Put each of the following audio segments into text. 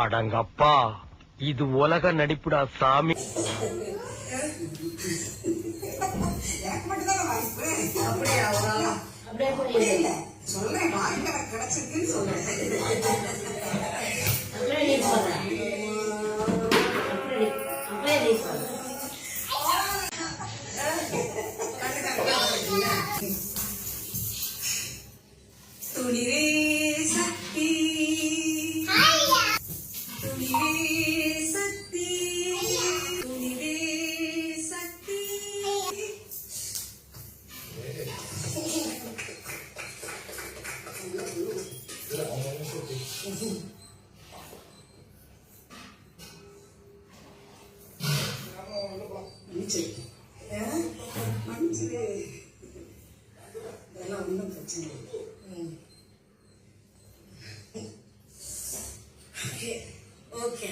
அடங்கப்பா, இது உலக நடிப்புடா சாமி. சொல்றேன் வாய்ப்பு கிடைச்சிருக்குன்னு சொல்றேன். துணிவே சக்தி, துணிவே சக்தி, துணிவே சக்தி. மன்னிச்சிரு, இதெல்லாம் ஒன்றும் பிரச்சனை இல்லை. ஓகே,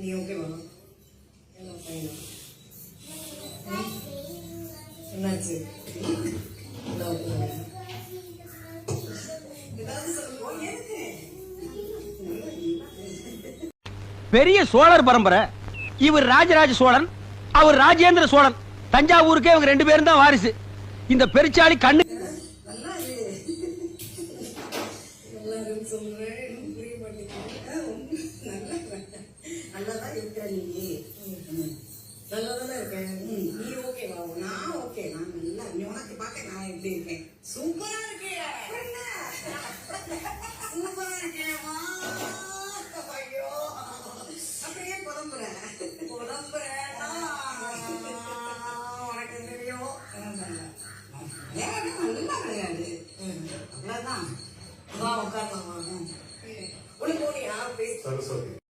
நீ ஓகேவா? எல்லாம் ஃபைனா? என்னாச்சு? ஏதாவது சொல்லுவோம். எனக்கு பெரிய சோழர் பரம்பரை. இவர் ராஜராஜ சோழன், அவர் ராஜேந்திர சோழன். தஞ்சாவூருக்கே இவங்க 2 பேரும் தான் வாரிசு. இந்த பெருச்சாளி கண்ணு சொல்றேன், புரிய மாட்டேங்குது. நல்லாதான் இருக்கிற நீ, நல்லாதானே இருக்கேன். நீ ஓகேவா? நான் ஓகே, நான் நல்லா. நீ உனக்கு பார்க்க நான் எப்படி இருக்கேன்? சூப்பரா இருக்கேன், சூப்பரா இருக்கேன். ஐயோ, அப்படியே புலம்புறேன் உனக்கு தெரியும். நல்லா கிடையாது, அவ்வளவுதான். உட்காரலாமா? உனக்கு யார் பேச